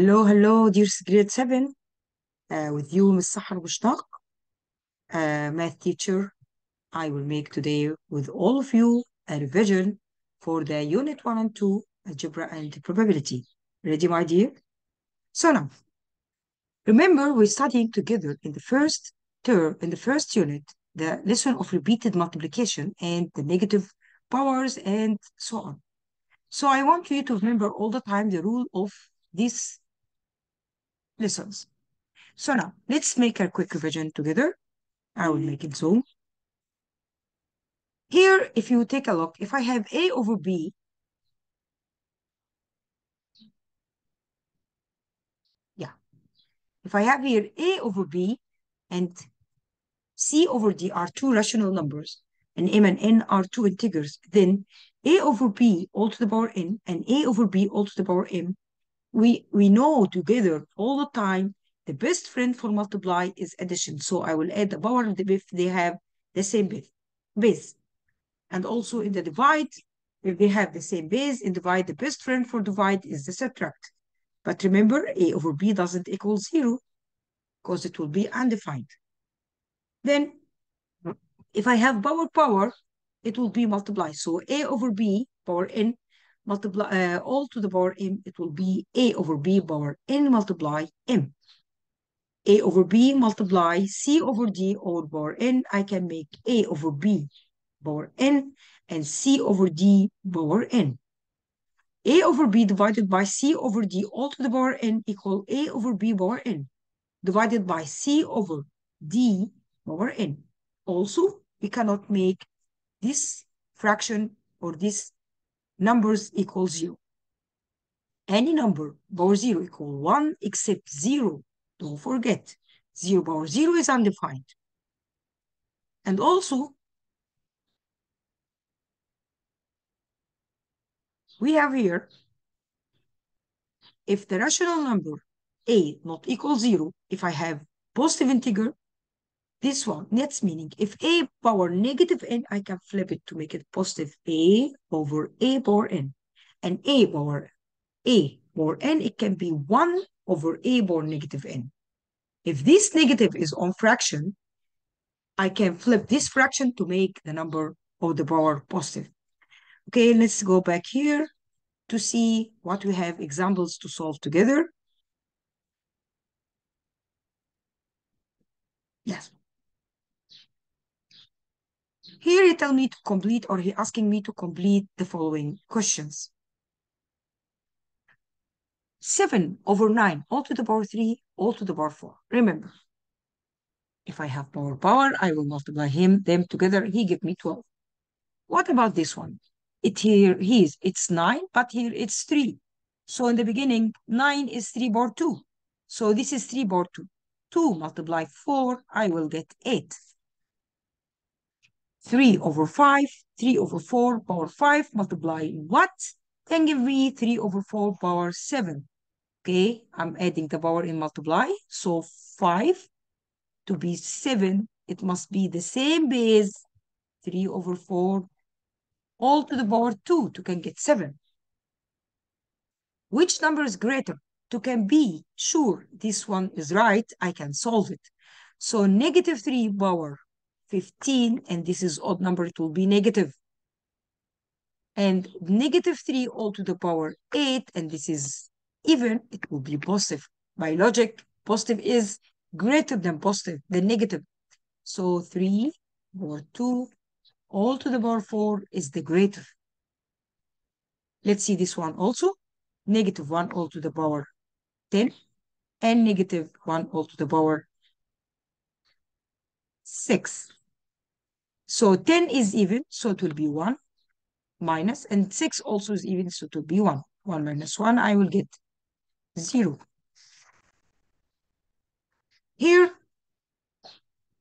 hello, dear grade 7. With you, Miss Sahar Bushtaq, math teacher. I will make today with all of you a revision for the Unit 1 and 2, Algebra and Probability. Ready, my dear? So now, remember we're studying together in the first term, in the first unit, the lesson of repeated multiplication and the negative powers and so on. So I want you to remember all the time the rule of these lessons. So now, let's make a quick revision together. I will make it zoom. Here, if you take a look, if I have A over B, yeah, if I have here A over B and C over D are two rational numbers, and M and N are two integers, then A over B all to the power N and A over B all to the power M, we know together all the time the best friend for multiply is addition. So I will add the power if they have the same base. And also in the divide, if they have the same base, in divide, the best friend for divide is the subtract. But remember, A over B doesn't equal 0 because it will be undefined. Then, if I have power, it will be multiply. So A over B power N multiply all to the power M, it will be A over B power N multiply M. A over B multiply C over D over power N, I can make A over B power N and C over D power N. A over B divided by C over D all to the power N equal A over B power N divided by C over D power N. Also, we cannot make this fraction or these numbers equal 0. Any number power 0 equal 1 except 0. Don't forget, 0 power 0 is undefined. And also, we have here, if the rational number A not equal 0, if I have positive integer, this one, that's meaning if A power negative N, I can flip it to make it positive A over A power N. And A power N, it can be 1 over A power negative N. If this negative is on fraction, I can flip this fraction to make the number of the power positive. Okay, let's go back here to see what we have examples to solve together. Yes. Here he tell me to complete, or he asking me to complete the following questions. 7 over 9, all to the power 3, all to the power 4. Remember, if I have power, I will multiply them together. He give me 12. What about this one? It's 9, but here it's 3. So in the beginning, 9 is 3 power 2. So this is 3 power 2. 2 multiply 4, I will get 8. 3 over 5, 3 over 4 power 5 multiply what? Can give me 3 over 4 power 7. Okay, I'm adding the power in multiply. So 5 to be 7, it must be the same base, 3 over 4, all to the power 2 to can get 7. Which number is greater? To can be sure this one is right, I can solve it. So negative 3 power 15, and this is odd number, it will be negative. And negative 3 all to the power 8, and this is even, it will be positive. By logic, positive is greater than negative. So 3 over 2 all to the power 4 is the greater. Let's see this one also. Negative 1 all to the power 10 and negative 1 all to the power 6. So 10 is even, so it will be 1 minus, and 6 also is even, so it will be 1. 1 minus 1, I will get 0. Here,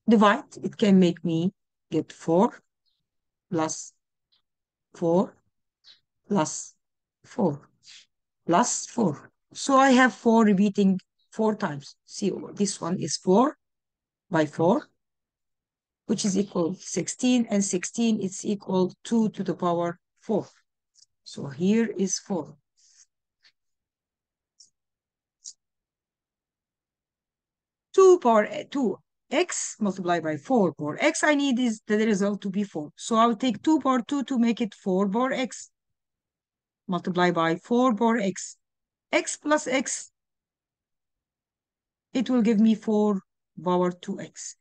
divide, it can make me get 4 plus 4 plus 4 plus 4. So I have 4 repeating 4 times. See, this one is 4 by 4, which is equal 16, and 16 is equal 2 to the power 4. So here is 4. 2 power 2x multiplied by 4 power x. I need is the result to be 4. So I'll take 2 power 2 to make it 4 power x. Multiply by 4 power x. X plus x, it will give me 4 power 2x.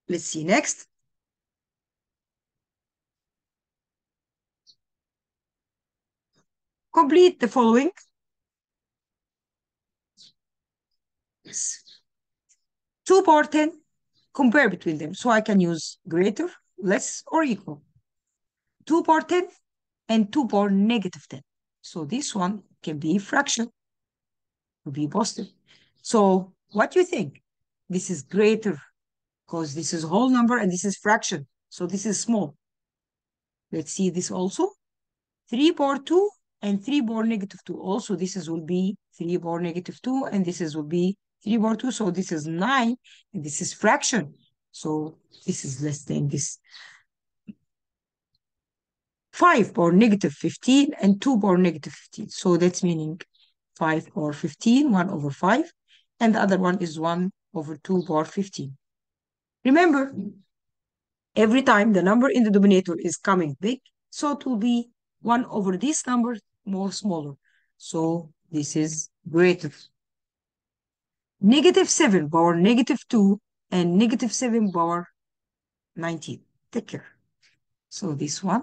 Let's see next. Complete the following. Yes. 2 power 10, compare between them. So I can use greater, less, or equal. 2 power 10 and 2 power negative 10. So this one can be fraction, will be positive. So what do you think? This is greater because this is whole number and this is fraction. So this is small. Let's see this also. 3 power 2 and 3 power negative 2. Also, this is will be 3 power negative 2 and this is will be 3 power 2. So this is 9 and this is fraction. So this is less than this. 5 power negative 15 and 2 power negative 15. So that's meaning 5 power 15, 1 over 5. And the other one is 1 over 2 power 15. Remember, every time the number in the denominator is coming big, so it will be 1 over this number more smaller. So this is greater. Negative 7 power negative 2 and negative 7 power 19. Take care. So this one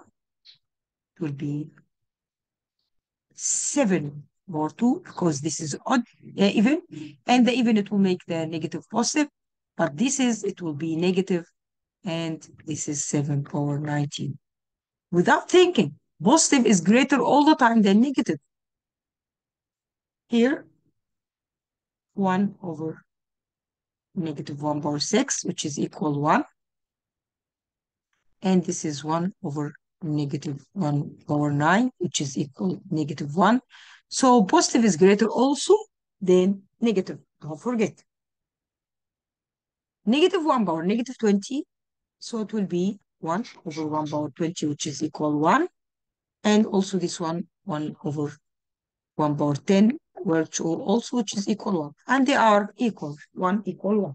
will be 7 power 2 because this is odd, even, and the even it will make the negative positive, but this is, it will be negative, and this is 7 power 19. Without thinking, positive is greater all the time than negative. Here, 1 over negative 1 power 6, which is equal 1. And this is 1 over negative 1 power 9, which is equal negative 1. So positive is greater also than negative. Don't forget. Negative 1 power negative 20. So it will be 1 over 1 power 20, which is equal 1. And also this one, 1 over 1 power 10, which is equal 1. And they are equal, 1 equal 1.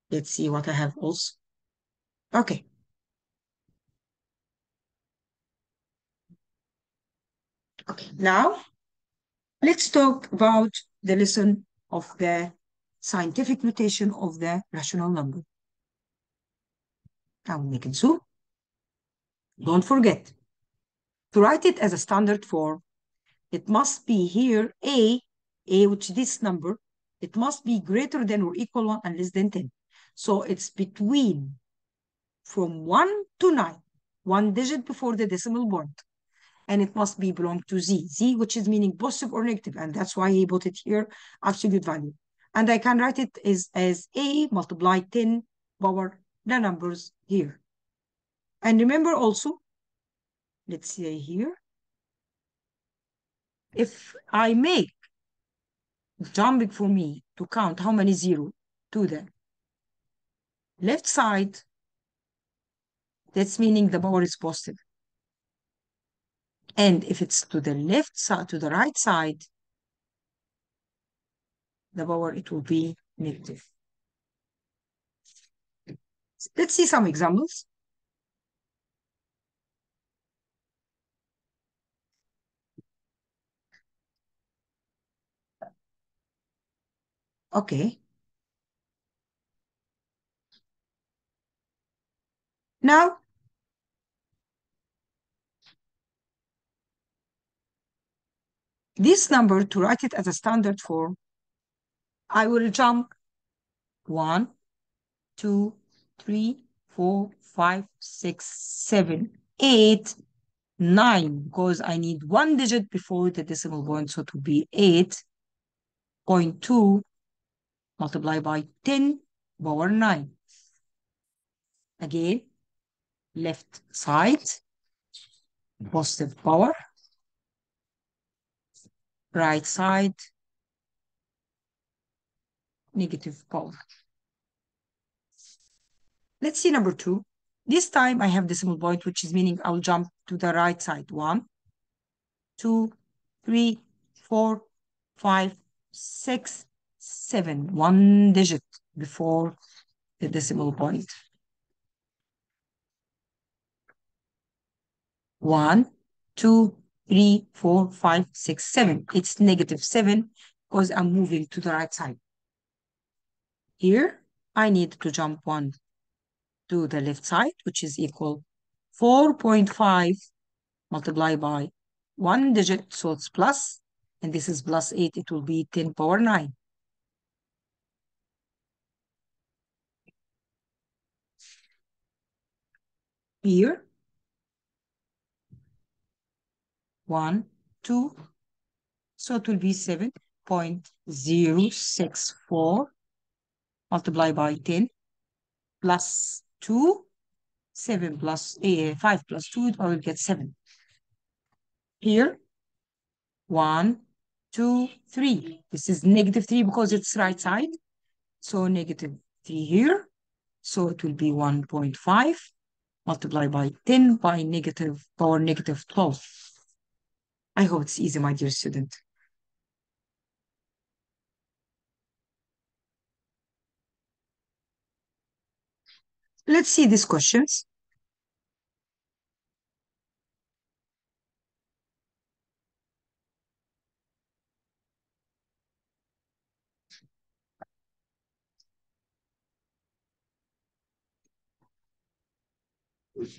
Let's see what I have also. Okay. Okay, now let's talk about the lesson of the scientific notation of the rational number. Now make it zoom. Don't forget to write it as a standard form. It must be here a, which is this number, it must be greater than or equal 1 and less than 10. So it's between from 1 to 9, 1 digit before the decimal point. And it must be belong to z, which is meaning positive or negative, and that's why he put it here, absolute value. And I can write it as a multiply 10 power the numbers here. And remember also, let's say here, if I make jumping for me to count how many zero to the left side, that's meaning the power is positive. And if it's to the left side, to the right side, the power, it will be negative. Let's see some examples. Okay. Now, this number, to write it as a standard form, I will jump 1, 2, 3, 4, 5, 6, 7, 8, 9, because I need 1 digit before the decimal point, so it will be 8.2 multiplied by 10 power 9. Again, left side, positive power, right side, negative power. Let's see number 2. This time I have decimal point, which is meaning I'll jump to the right side. 1, 2, 3, 4, 5, 6, 7. One digit before the decimal point. 1, 2, 3, 4, 5, 6, 7. It's -7 because I'm moving to the right side. Here, I need to jump 1 to the left side, which is equal 4.5 multiplied by 1 digit, so it's plus, and this is plus 8, it will be 10 power 9. Here, 1, 2, so it will be 7.064 multiplied by 10 plus 2, 7 plus 5 plus 2, I will get 7. Here, 1, 2, 3. This is -3 because it's right side. So -3 here. So it will be 1.5 multiplied by 10 by negative power -12. I hope it's easy, my dear student. Let's see these questions.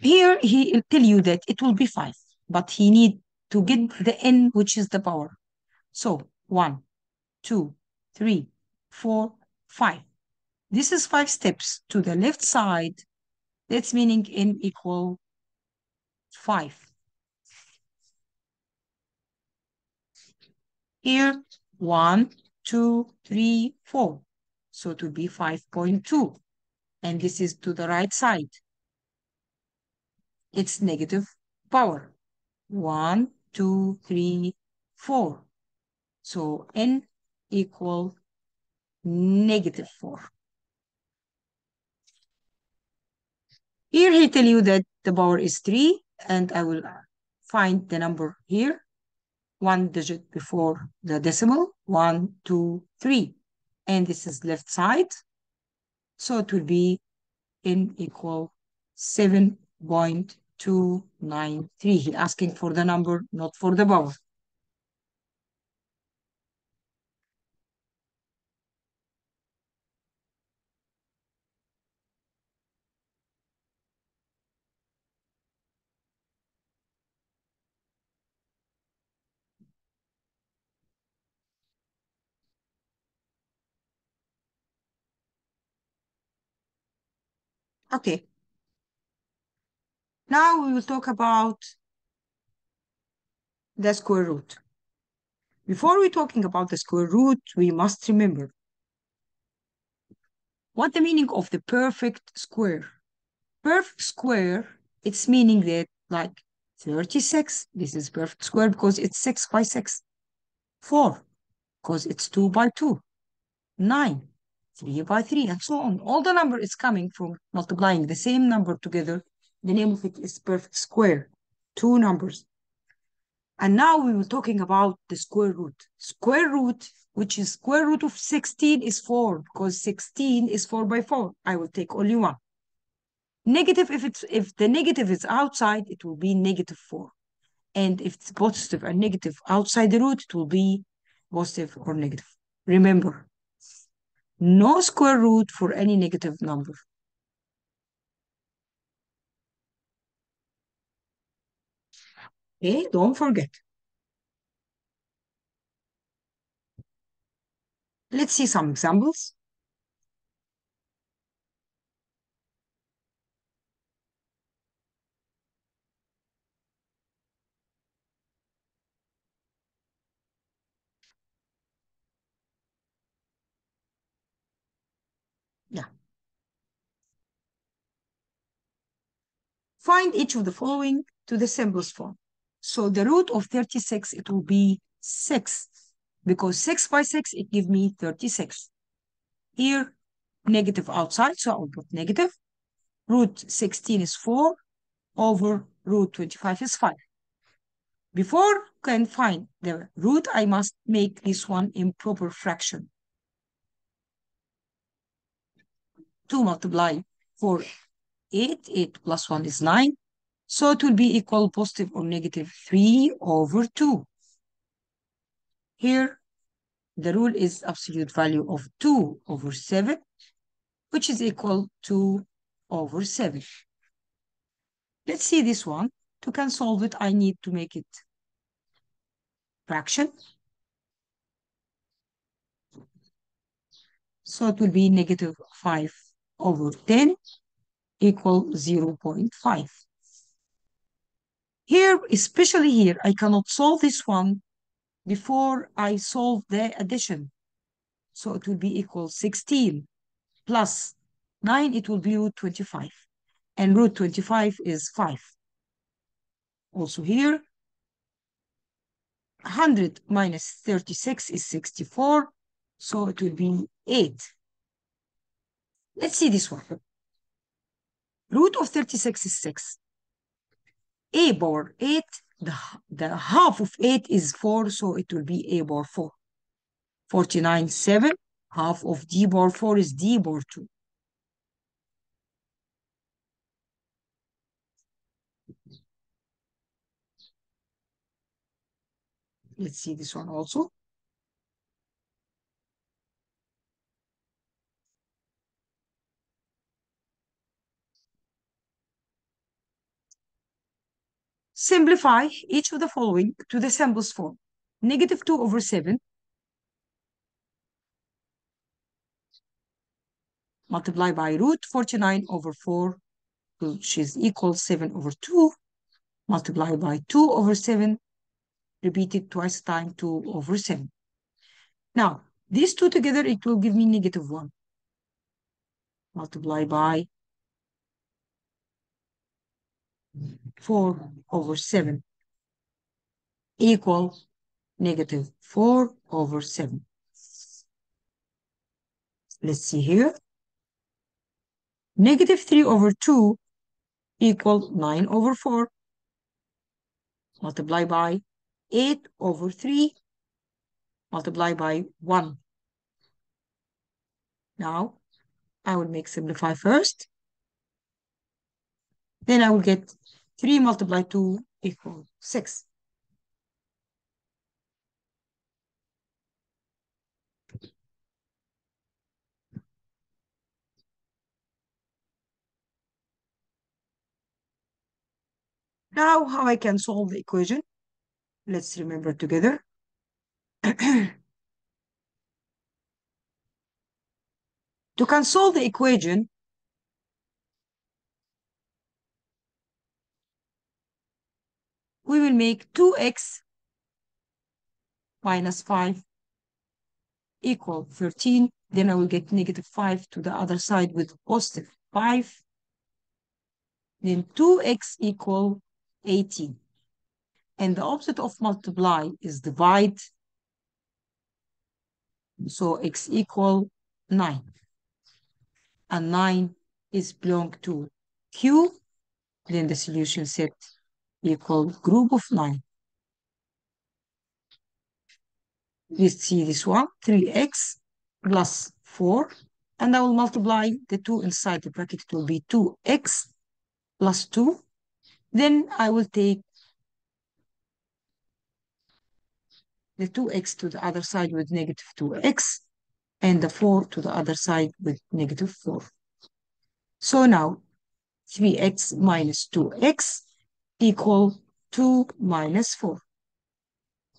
Here he will tell you that it will be 5, but he need to get the n, which is the power. So 1, 2, 3, 4, 5. This is 5 steps to the left side. That's meaning n equal 5. Here, 1, 2, 3, 4. So it will be 5.2. And this is to the right side. It's negative power. 1, 2, 3, 4. So n equal -4. Here he tell you that the power is 3, and I will find the number here. 1 digit before the decimal. 1, 2, 3. And this is left side. So it will be n equal 7.293. He's asking for the number, not for the power. Okay. Now we will talk about the square root. Before we're talking about the square root, we must remember what the meaning of the perfect square. Perfect square, it's meaning that like 36, this is perfect square because it's 6 by 6. 4, because it's 2 by 2. 9, 3 by 3, and so on. All the number is coming from multiplying the same number together. The name of it is perfect square. 2 numbers. And now we were talking about the square root. Square root, which is square root of 16 is 4, because 16 is 4 by 4. I will take only one. Negative, if the negative is outside, it will be -4. And if it's positive and negative outside the root, it will be positive or negative. Remember, no square root for any negative number. Okay, don't forget. Let's see some examples. Yeah. Find each of the following to the simplest form. So the root of 36, it will be 6, because 6 by 6, it gives me 36. Here, negative outside, so I'll put negative. Root 16 is 4 over root 25 is 5. Before I can find the root, I must make this one improper fraction. 2 multiply 4, 8. 8 plus 1 is 9. So it will be equal positive or negative 3 over 2. Here, the rule is absolute value of 2 over 7, which is equal to over 7. Let's see this one. To can solve it, I need to make it fraction. So it will be negative 5 over 10 equal 0.5. Here, especially here, I cannot solve this one before I solve the addition. So it will be equal 16 plus 9, it will be root 25. And root 25 is 5. Also here, 100 minus 36 is 64. So it will be 8. Let's see this one. Root of 36 is 6. A bar 8, the half of 8 is 4, so it will be A bar 4. 49, 7. Half of D bar 4 is D bar 2. Let's see this one also. Simplify each of the following to the simplest form. Negative 2 over 7 multiply by root 49 over 4, which is equal 7 over 2, multiply by 2 over 7, repeated twice times 2 over 7. Now, these two together, it will give me negative 1. Multiply by 4 over 7 equal negative 4 over 7. Let's see here. Negative 3 over 2 equal 9 over 4. Multiply by 8 over 3. Multiply by 1. Now, I will make simplify first. Then I will get 3 multiplied 2 equal 6. Now, how I can solve the equation? Let's remember together. To can solve the equation, we will make 2x minus 5 equal 13. Then I will get negative 5 to the other side with positive 5. Then 2x equal 18. And the opposite of multiply is divide. So x equal 9. And 9 is belong to Q. Then the solution set equal group of 9. Let's see this one, 3x plus 4. And I will multiply the 2 inside the bracket. It will be 2x plus 2. Then I will take the 2x to the other side with negative 2x and the 4 to the other side with negative 4. So now 3x minus 2x equal 2 minus 4.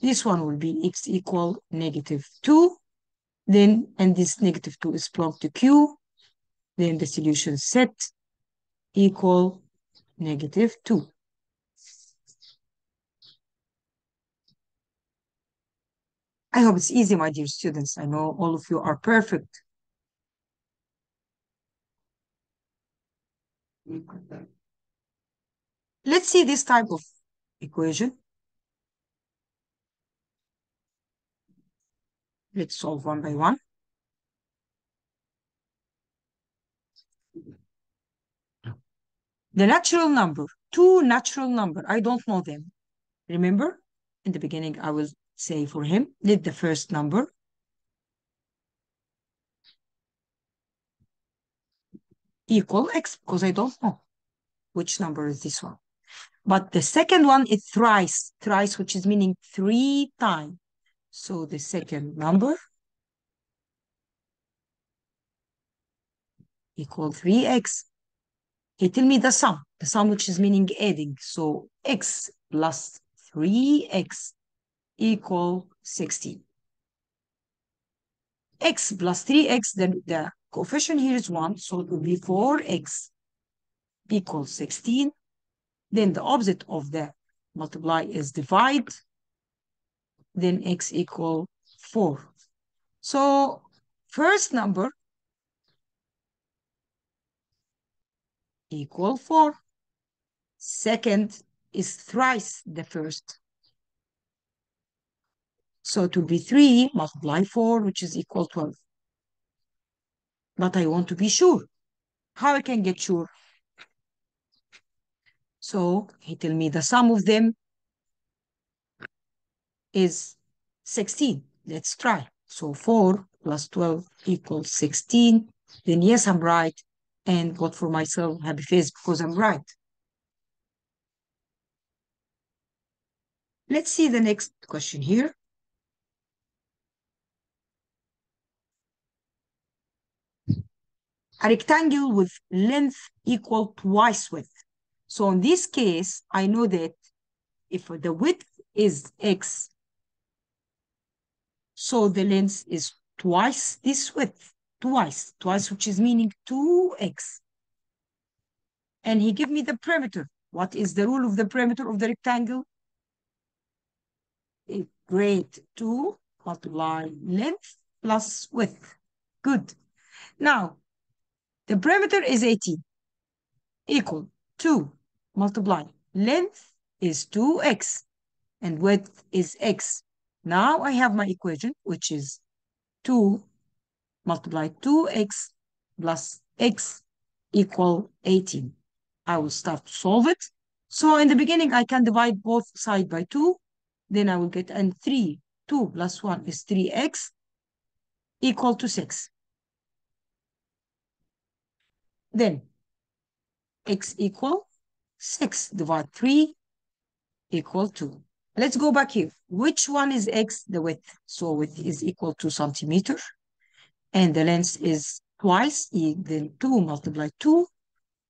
This one will be x equal negative 2. Then, and this negative 2 is plugged to Q. Then the solution set equal negative 2. I hope it's easy, my dear students. I know all of you are perfect. Let's see this type of equation. Let's solve one by one. The natural number, two natural number, I don't know them. Remember? in the beginning, I will say for him, let the first number equal x, because I don't know which number is this one. But the second one is thrice, which is meaning 3 times. So the second number equal 3x. He tell me the sum which is meaning adding. So x plus 3x equal 16. X plus 3x, then the coefficient here is 1, so it will be 4x equals 16. Then the opposite of the multiply is divide. Then x equal 4. So first number equal 4. Second is thrice the first. So it will be 3 multiply 4, which is equal 12. But I want to be sure. How I can get sure? So he tell me the sum of them is 16. Let's try. So 4 plus 12 equals 16. Then yes, I'm right. And got for myself happy face because I'm right. Let's see the next question here. A rectangle with length equal twice width. So in this case, I know that if the width is x, so the length is twice this width, twice, which is meaning 2x. And he give me the perimeter. What is the rule of the perimeter of the rectangle? Great, 2 multiply length plus width. Good. Now, the perimeter is 18 equal 2 multiply length is 2x and width is x. Now I have my equation, which is 2 multiply 2x plus x equal 18. I will start to solve it. So in the beginning, I can divide both sides by 2. Then I will get and 3. 2 plus 1 is 3x equal to 6. Then x equal 6 divide 3 equal 2. Let's go back here. Which one is x? The width. So width is equal to centimeter. And the length is twice. Then 2 multiply 2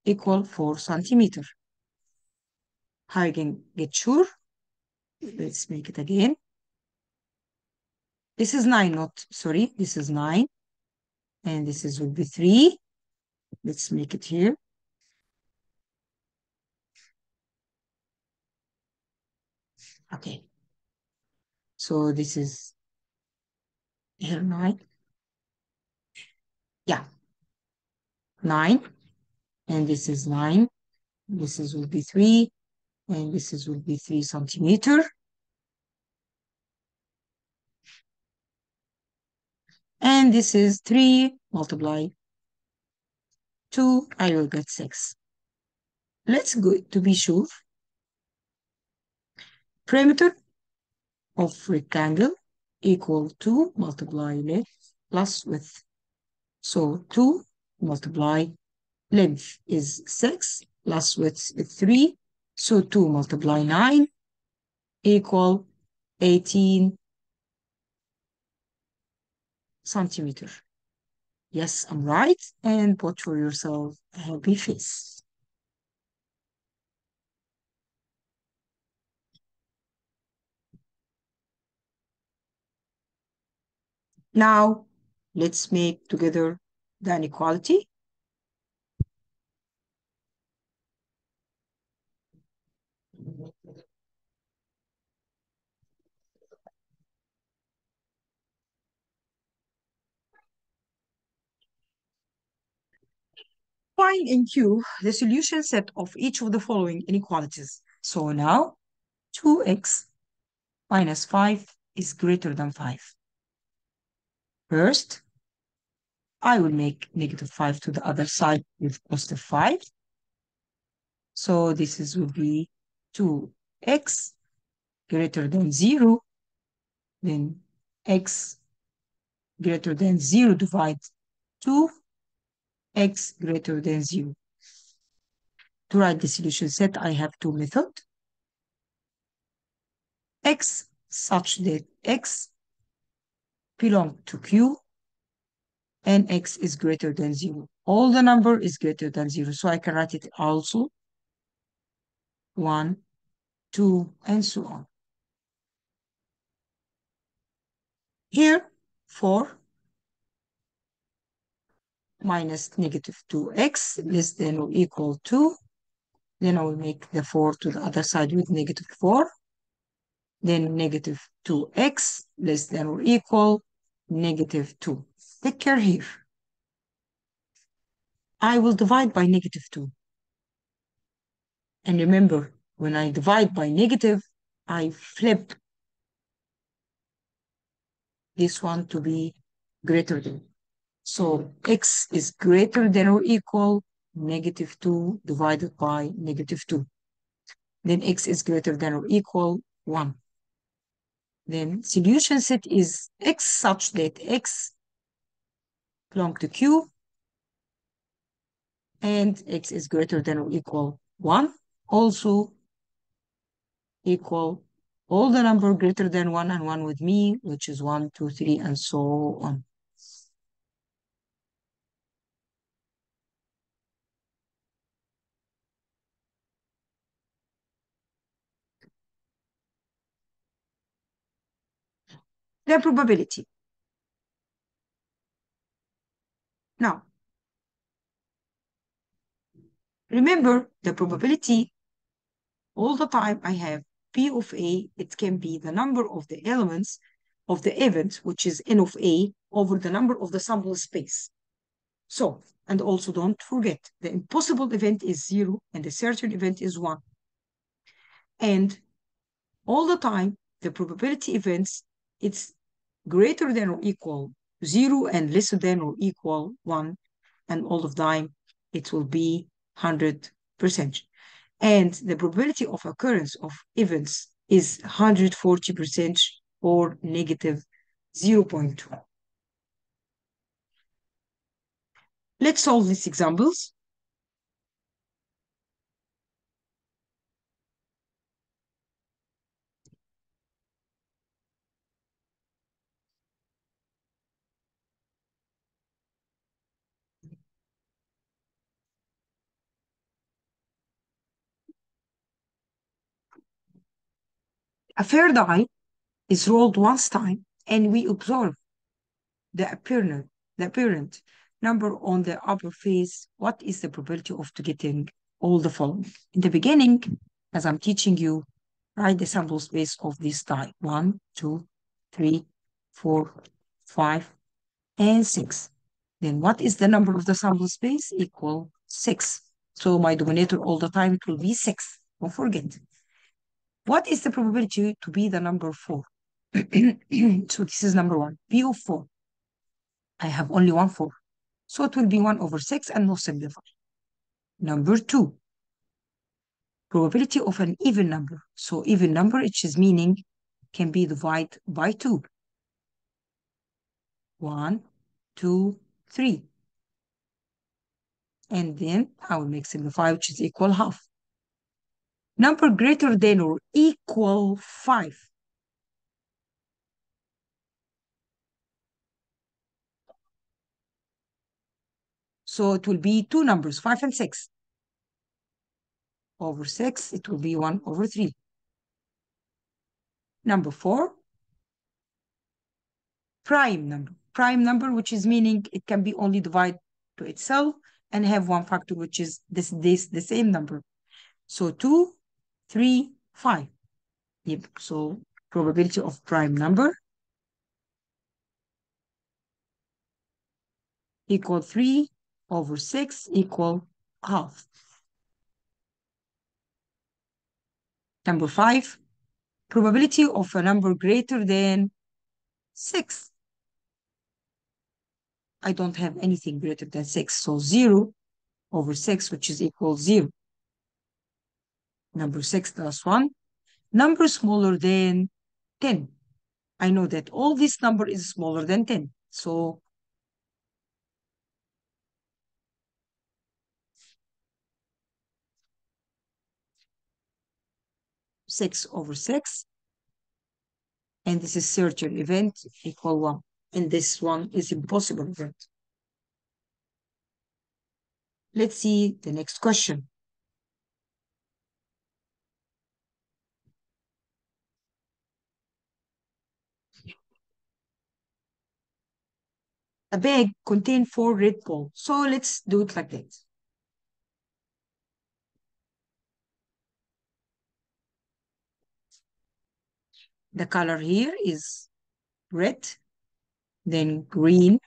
equal 4 centimeter. How you can get sure? Let's make it again. This is 9, sorry, this is 9. And this will be 3. Let's make it here. Okay. So this is here 9. Yeah. 9. And this is 9. Will be 3. And will be 3 centimeter. And this is 3 multiply 2. I will get 6. Let's go to be sure. Perimeter of rectangle equal to multiply length plus width. So 2 multiply length is 6 plus width is 3. So 2 multiply 9 equal 18 centimeter. Yes, I'm right. And put for yourself a happy face. Now, let's make together the inequality. Find in Q the solution set of each of the following inequalities. So now 2x minus 5 is greater than 5. First, I will make negative 5 to the other side with positive 5. So this will be 2x greater than 0, then x greater than 0 divides 2, x greater than 0. To write the solution set, I have two methods. X such that x belong to Q and x is greater than 0. All the number is greater than 0, so I can write it also 1, 2, and so on. Here, 4 minus negative 2x less than or equal to, then I will make the 4 to the other side with negative 4, then negative 2x less than or equal negative 2. Take care here. I will divide by negative 2. And remember, when I divide by negative, I flip this one to be greater than. So x is greater than or equal negative 2 divided by negative 2. Then x is greater than or equal 1. Then solution set is x such that x belong to Q and x is greater than or equal 1. Also equal all the number greater than 1 and 1 with me, which is 1, 2, 3, and so on. The probability. Now, remember the probability all the time I have P of A, it can be the number of the elements of the event, which is N of A, over the number of the sample space. So, and also don't forget, the impossible event is 0 and the certain event is 1. And all the time, the probability events, it's greater than or equal 0 and lesser than or equal 1. And all of time, it will be 100%. And the probability of occurrence of events is 140% or negative 0.2. Let's solve these examples. A fair die is rolled once time and we observe the apparent number on the upper face. What is the probability of getting all the following? In the beginning, as I'm teaching you, write the sample space of this die. 1, 2, 3, 4, 5, and 6. Then what is the number of the sample space? Equal 6. So my denominator all the time, it will be 6. Don't forget. What is the probability to be the number 4? So this is number 1. P of 4. I have only one 4. So it will be 1 over 6 and no simplify. Number 2. Probability of an even number. So even number, which is meaning can be divided by 2. 1, 2, 3. And then I will make simplify, which is equal half. Number greater than or equal 5. So it will be two numbers, 5 and 6. Over 6, it will be 1 over 3. Number 4, prime number. Prime number, which is meaning it can be only divided to itself and have one factor, which is the same number. So 2, 3, 5. Yep. So probability of prime number equal 3 over 6 equal half. Number 5, probability of a number greater than 6. I don't have anything greater than 6. So 0 over 6, which is equal 0. Number 6 plus 1 number smaller than 10. I know that all this number is smaller than 10. So 6 over 6, and this is certain event equal 1. And this one is impossible event. Let's see the next question. A bag contains 4 red balls. So let's do it like that. The color here is red, then green,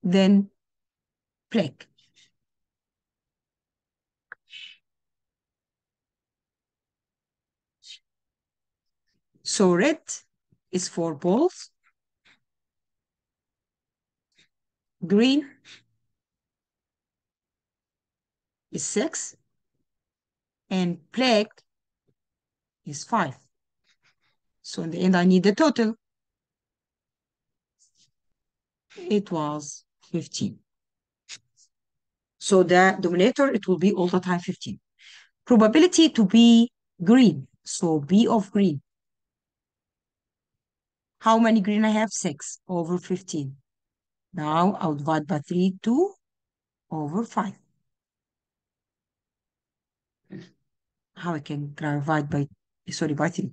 then black. So red is 4 balls, green is 6, and black is 5. So in the end, I need the total. It was 15. So the denominator, it will be all the time 15. Probability to be green. So B of green. How many green I have? 6 over 15. Now I'll divide by 3, 2 over 5. How I can divide by 3.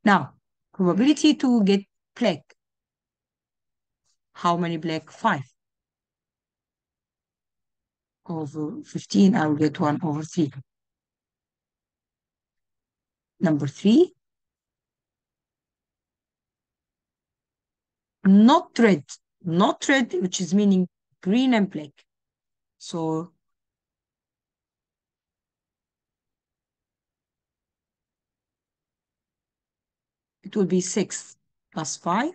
Now, probability to get black. How many black? 5 over 15. I will get 1 over 3. Number 3, not red. Not red, which is meaning green and black. So it will be 6 plus 5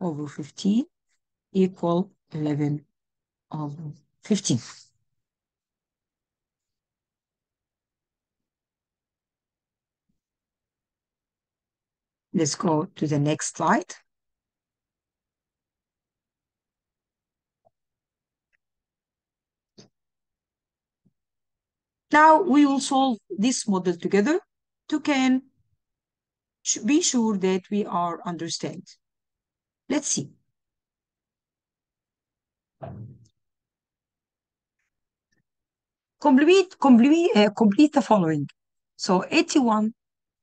over 15 equal 11 over 15. Let's go to the next slide. Now we will solve this model together to be sure that we are understand. Let's see. Complete the following. So 81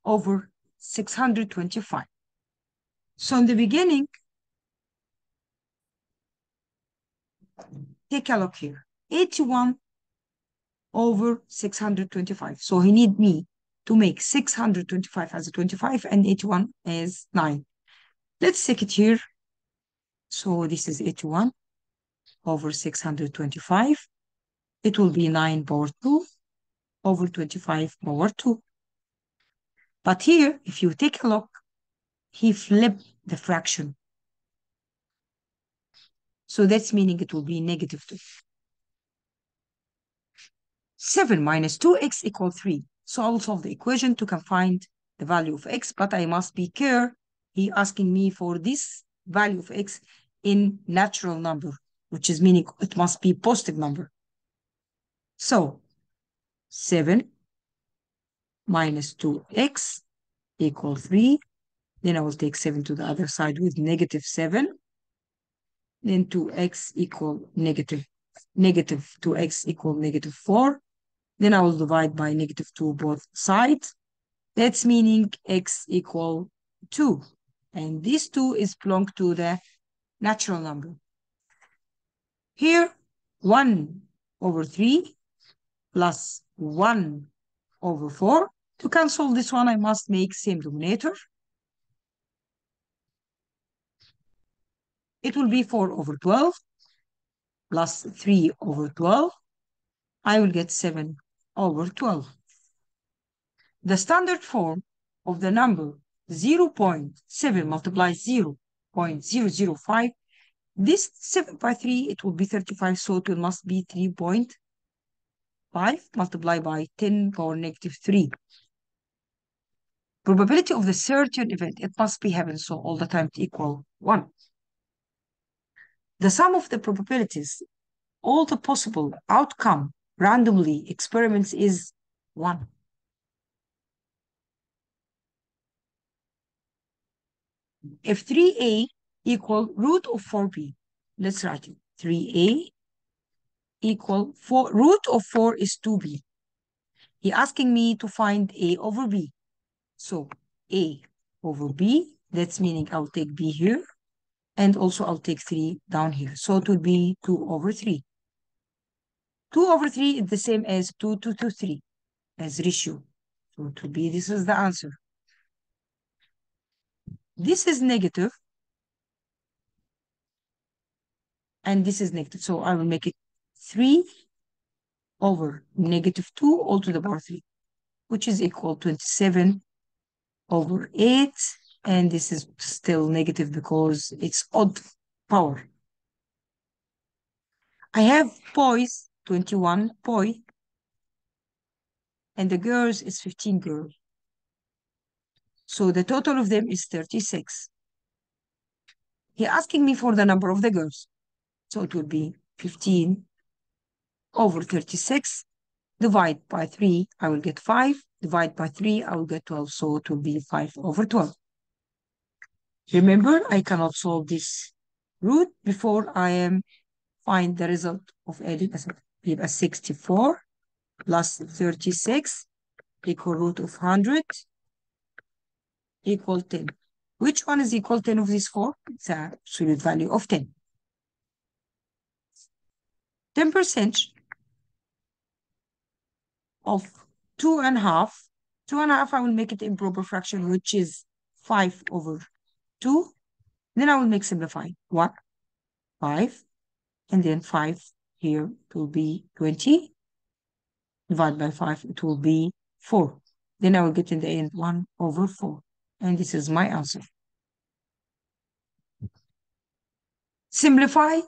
over 625. So in the beginning, take a look here. 81 over 625. So he need me to make 625 as a 25 and 81 as 9. Let's take it here. So this is 81 over 625. It will be 9 power 2 over 25 power 2. But here, if you take a look, he flipped the fraction. So that's meaning it will be negative 2. 7 minus 2x equals 3. So I'll solve the equation to find the value of x, but I must be careful. He asking me for this value of x in natural number, which is meaning it must be positive number. So 7 minus 2x equals 3. Then I will take 7 to the other side with negative 7. Then 2x equal negative 2x equal negative 4. Then I will divide by negative 2 both sides. That's meaning x equal 2. And this 2 is belong to the natural number. Here, 1 over 3 plus 1 over 4. To cancel this one, I must make same denominator. It will be 4 over 12 plus 3 over 12. I will get 7 over 12. The standard form of the number 0.7 multiplies 0.005. This 7 by 3, it will be 35, so it must be 3.5. 5 multiplied by 10 power negative 3. Probability of the certain event, it must be happen, so all the time to equal 1. The sum of the probabilities, all the possible outcome randomly experiments is 1. If 3a equal root of 4b, let's write it. 3a equal 4, root of 4 is 2b. He asking me to find a over b. So a over b, that's meaning I'll take b here, and also I'll take 3 down here. So it will be 2 over 3. 2 over 3 is the same as 2 to 3 as ratio. So it will be, this is the answer. This is negative, and this is negative. So I will make it 3 over negative 2 all to the power 3, which is equal to 27 over 8. And this is still negative because it's odd power. I have boys, 21 boy, and the girls is 15 girls. So the total of them is 36. He asking me for the number of the girls. So it will be 15 over 36. Divide by 3, I will get 5. Divide by 3, I will get 12. So it will be 5 over 12. Remember, I cannot solve this root before I am find the result of adding a 64 plus 36 equal root of 100 equal 10. Which one is equal 10 of these 4? It's an absolute value of 10. 10% of 2.5. 2.5, I will make it improper fraction, which is 5 over 2. Then I will make simplifying. 1, 5, and then 5 here, it will be 20. Divide by 5, it will be 4. Then I will get in the end 1 over 4. And this is my answer. Simplify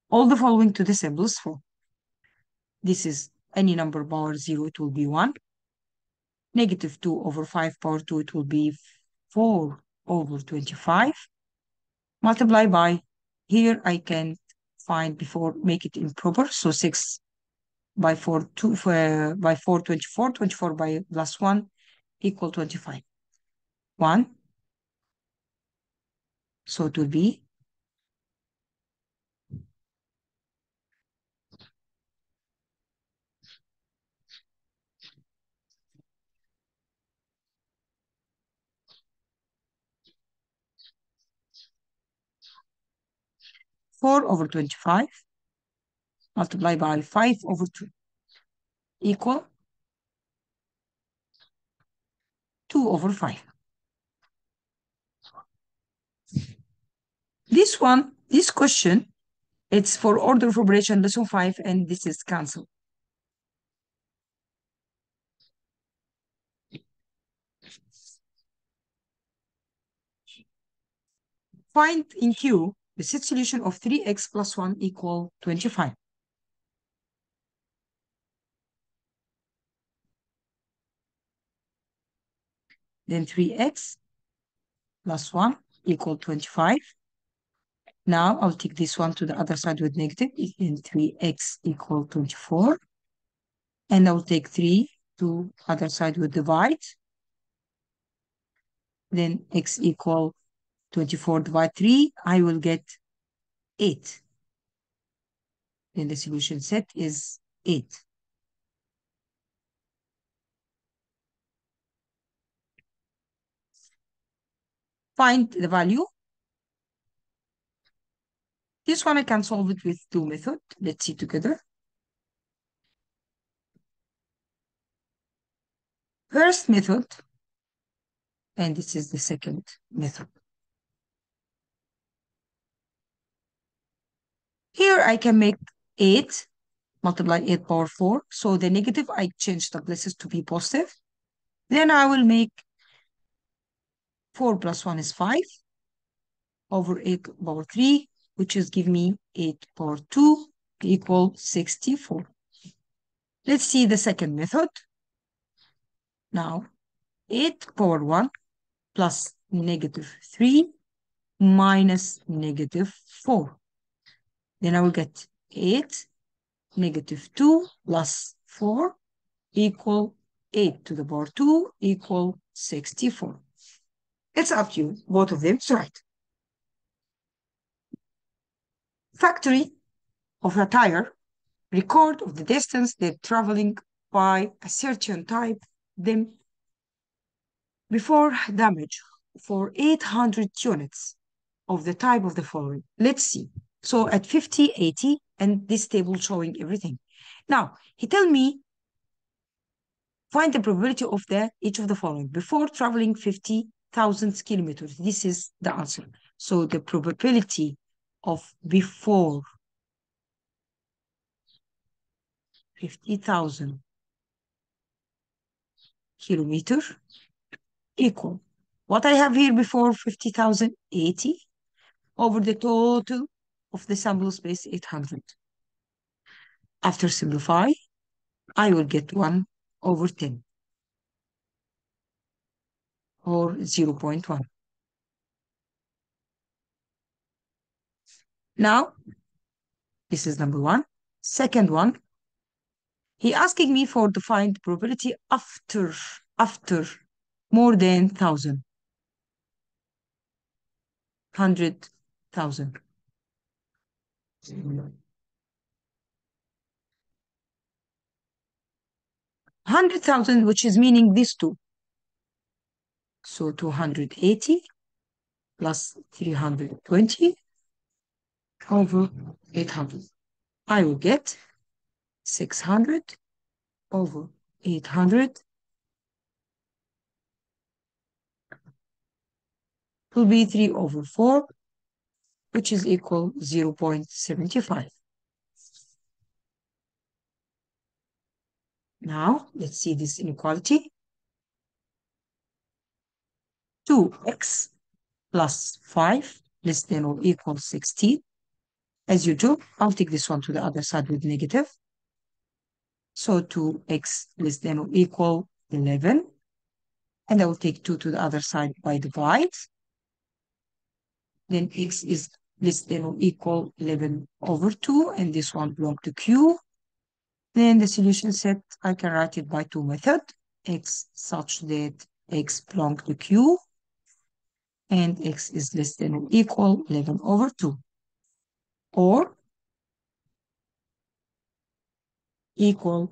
all the following to the simplest form. This is any number power 0, it will be 1. Negative 2 over 5 power 2, it will be 4 over 25. Multiply by, here I can find before, make it improper. So 6 by 4, 2, by 4, 24. 24 by plus 1 equal 25. 1. So it will be 4 over 25 multiplied by 5 over 2 equal 2 over 5. This one, this question, it's for order of operation lesson 5, and this is cancelled. Find in Q the set solution of 3x plus 1 equal 25. Then 3x plus 1 equal 25. Now I'll take this one to the other side with negative, and 3x equal 24. And I'll take 3 to other side with divide. Then x equal 24 divide 3, I will get 8. Then the solution set is 8. Find the value. This one I can solve it with 2 methods. Let's see together. First method, and this is the second method. Here I can make 8 multiply 8 power 4. So the negative, I change the places to be positive. Then I will make 4 plus 1 is 5 over 8 power 3, which is give me 8 power 2 equal 64. Let's see the second method. Now, 8 power 1 plus negative 3 minus negative 4. Then I will get 8 negative 2 plus 4 equal 8 to the power 2 equal 64. It's up to you. Both of them is right. Factory of a tire, record of the distance they're traveling by a certain type, them before damage for 800 units of the type of the following. Let's see. So at 50, 80, and this table showing everything. Now, he tell me, find the probability of each of the following before traveling 50,000 kilometers. This is the answer. So the probability of before 50,000 kilometers equal what I have here before 50,000, 80 over the total of the sample space 800. After simplify, I will get 1 over 10 or 0.1. Now, this is number one. Second one, he asking me for the find probability after more than 1,000, 100,000. 100,000, which is meaning these two. So 280 plus 320 over 800. I will get 600 over 800 will be 3 over 4, which is equal 0.75. Now, let's see this inequality. 2x plus 5 less than or equal 16. As you do, I'll take this one to the other side with negative. So 2x less than or equal 11. And I will take 2 to the other side by divide. Then x is less than or equal 11 over 2. And this one belongs to q. Then the solution set, I can write it by two methods. X such that x belongs to q. And x is less than or equal 11 over 2. Or equal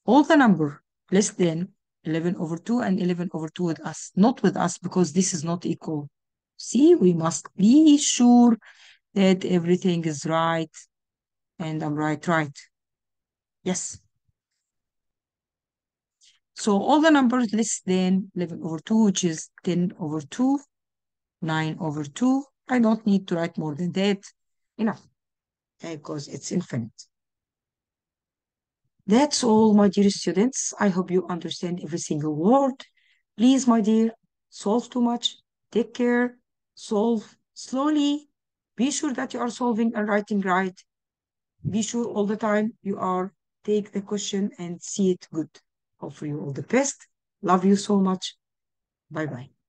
all the number less than 11 over 2 and 11 over 2 with us. Not with us because this is not equal. See, we must be sure that everything is right. And I'm right. Yes. So all the numbers less than 11 over 2, which is 10 over 2, 9 over 2. I don't need to write more than that. Enough, because it's infinite. That's all, my dear students. I hope you understand every single word. Please, my dear, solve too much. Take care. Solve slowly. Be sure that you are solving and writing right. Be sure all the time you are take the question and see it good. Hope for you all the best. Love you so much. Bye-bye.